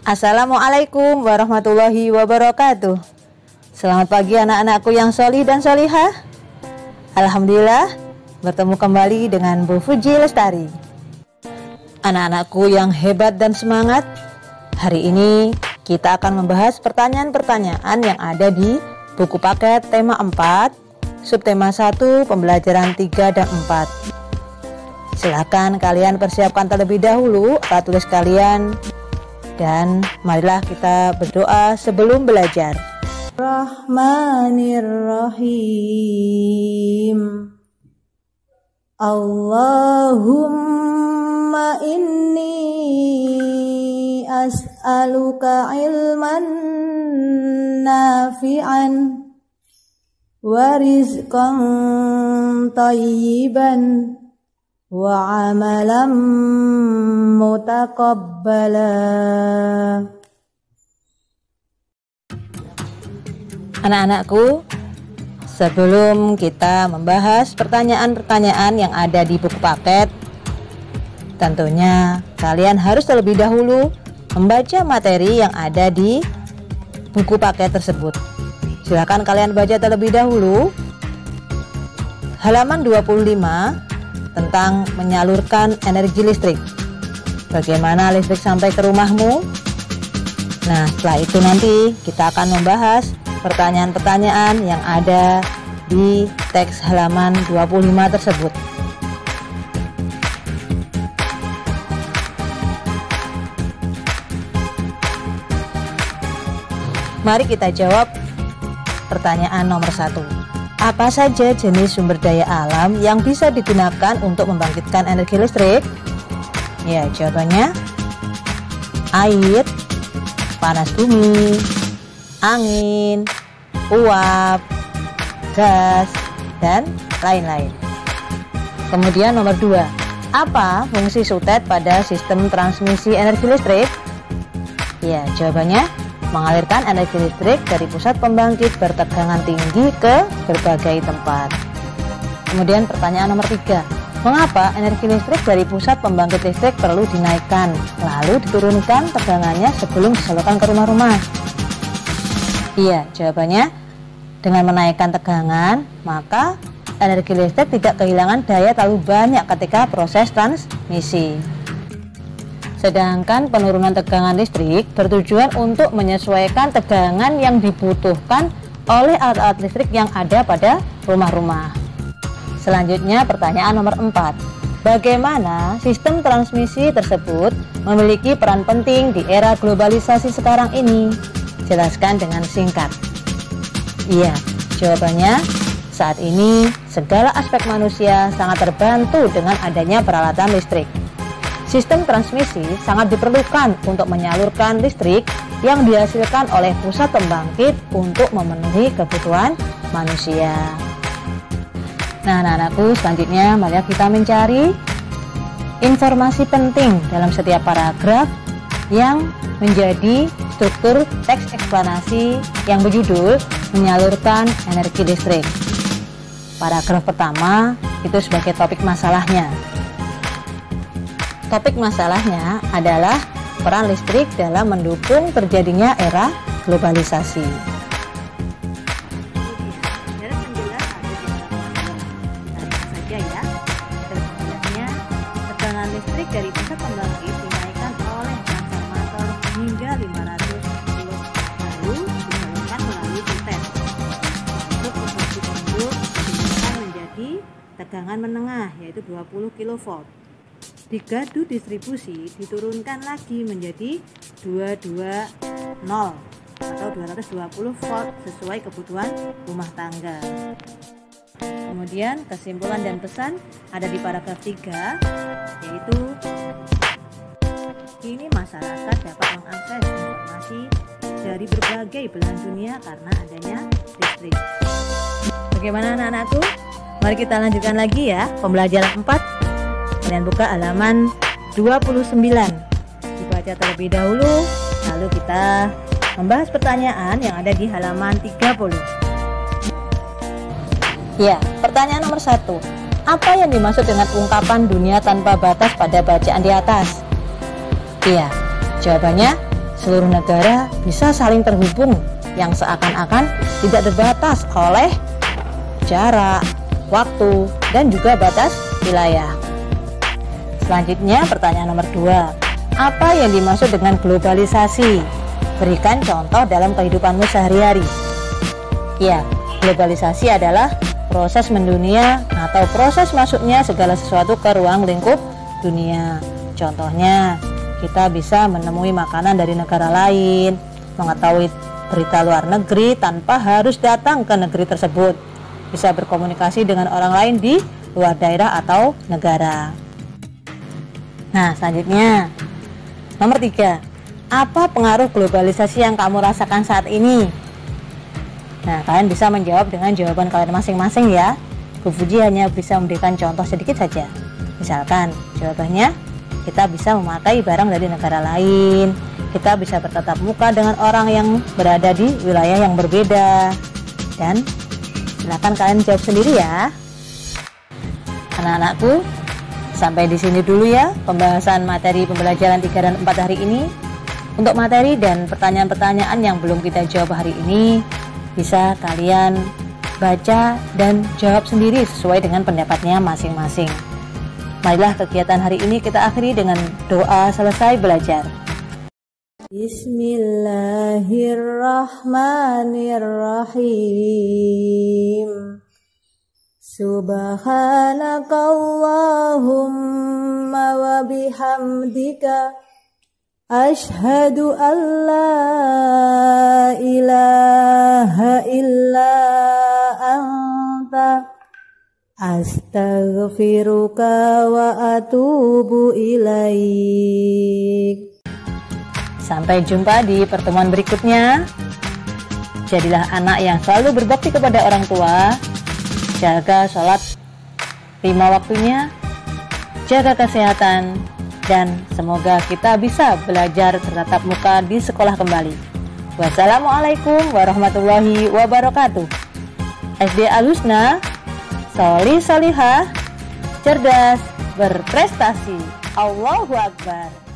Assalamualaikum warahmatullahi wabarakatuh. Selamat pagi anak-anakku yang sholih dan sholihah. Alhamdulillah bertemu kembali dengan Bu Fuji Lestari. Anak-anakku yang hebat dan semangat, hari ini kita akan membahas pertanyaan-pertanyaan yang ada di buku paket tema 4, subtema 1, pembelajaran 3 dan 4. Silakan kalian persiapkan terlebih dahulu alat tulis kalian. Dan marilah kita berdoa sebelum belajar. Rahmanirrahim. Allahumma inni as'aluka ilman nafi'an wa rizqan thayyiban wa amalan mutaqabbala. Anak-anakku, sebelum kita membahas pertanyaan-pertanyaan yang ada di buku paket, tentunya kalian harus terlebih dahulu membaca materi yang ada di buku paket tersebut. Silakan kalian baca terlebih dahulu halaman 25 tentang menyalurkan energi listrik. Bagaimana listrik sampai ke rumahmu? Nah, setelah itu nanti kita akan membahas pertanyaan-pertanyaan yang ada di teks halaman 25 tersebut. Mari kita jawab pertanyaan nomor 1. Apa saja jenis sumber daya alam yang bisa digunakan untuk membangkitkan energi listrik? Ya, jawabannya air, panas bumi, angin, uap, gas, dan lain-lain. Kemudian nomor 2. Apa fungsi sutet pada sistem transmisi energi listrik? Ya, jawabannya mengalirkan energi listrik dari pusat pembangkit bertegangan tinggi ke berbagai tempat. Kemudian pertanyaan nomor 3. Mengapa energi listrik dari pusat pembangkit listrik perlu dinaikkan lalu diturunkan tegangannya sebelum disalurkan ke rumah-rumah? Iya, jawabannya dengan menaikkan tegangan, maka energi listrik tidak kehilangan daya terlalu banyak ketika proses transmisi. Sedangkan penurunan tegangan listrik bertujuan untuk menyesuaikan tegangan yang dibutuhkan oleh alat-alat listrik yang ada pada rumah-rumah. Selanjutnya pertanyaan nomor 4. Bagaimana sistem transmisi tersebut memiliki peran penting di era globalisasi sekarang ini? Jelaskan dengan singkat. Iya, jawabannya saat ini segala aspek manusia sangat terbantu dengan adanya peralatan listrik. Sistem transmisi sangat diperlukan untuk menyalurkan listrik yang dihasilkan oleh pusat pembangkit untuk memenuhi kebutuhan manusia. Nah, anak-anakku, selanjutnya mari kita mencari informasi penting dalam setiap paragraf yang menjadi struktur teks eksplanasi yang berjudul menyalurkan energi listrik. Paragraf pertama itu sebagai topik masalahnya. Topik masalahnya adalah peran listrik dalam mendukung terjadinya era globalisasi. Tegangan listrik dari pusat pembangkit dinaikkan oleh transformator hingga 500 kV lalu disalurkan melalui sutet. Untuk produksi penduk dinaikkan menjadi tegangan menengah yaitu 20 kV. Di gardu distribusi diturunkan lagi menjadi 220 atau 220 volt sesuai kebutuhan rumah tangga. Kemudian kesimpulan dan pesan ada di paragraf 3, yaitu kini masyarakat dapat mengakses informasi dari berbagai belahan dunia karena adanya listrik. Bagaimana anak-anakku? Mari kita lanjutkan lagi ya pembelajaran 4. Dan buka halaman 29. Dibaca terlebih dahulu, lalu kita membahas pertanyaan yang ada di halaman 30. Ya, pertanyaan nomor 1. Apa yang dimaksud dengan ungkapan dunia tanpa batas pada bacaan di atas? Iya, Jawabannya, seluruh negara bisa saling terhubung yang seakan-akan tidak terbatas oleh jarak, waktu, dan juga batas wilayah. Selanjutnya pertanyaan nomor 2. Apa yang dimaksud dengan globalisasi? Berikan contoh dalam kehidupanmu sehari-hari. Ya, globalisasi adalah proses mendunia atau proses masuknya segala sesuatu ke ruang lingkup dunia. Contohnya, kita bisa menemui makanan dari negara lain, mengetahui berita luar negeri tanpa harus datang ke negeri tersebut, bisa berkomunikasi dengan orang lain di luar daerah atau negara. Nah, selanjutnya nomor 3. Apa pengaruh globalisasi yang kamu rasakan saat ini? Nah, kalian bisa menjawab dengan jawaban kalian masing-masing ya. Bu Fuji hanya bisa memberikan contoh sedikit saja. Misalkan jawabannya, kita bisa memakai barang dari negara lain, kita bisa bertatap muka dengan orang yang berada di wilayah yang berbeda. Dan silakan kalian jawab sendiri ya. Anak-anakku, sampai di sini dulu ya pembahasan materi pembelajaran 3 dan 4 hari ini. Untuk materi dan pertanyaan-pertanyaan yang belum kita jawab hari ini, bisa kalian baca dan jawab sendiri sesuai dengan pendapatnya masing-masing. Marilah kegiatan hari ini kita akhiri dengan doa selesai belajar. Bismillahirrahmanirrahim. Subhanakallahumma wa bihamdika asyhadu an la ilaha illa anta astaghfiruka wa atubu ilaik. Sampai jumpa di pertemuan berikutnya. Jadilah anak yang selalu berbakti kepada orang tua, jaga sholat 5 waktunya, jaga kesehatan, dan semoga kita bisa belajar bertatap muka di sekolah kembali. Wassalamualaikum warahmatullahi wabarakatuh. SD Al-Husna, Solih Solihah, cerdas, berprestasi. Allahu Akbar.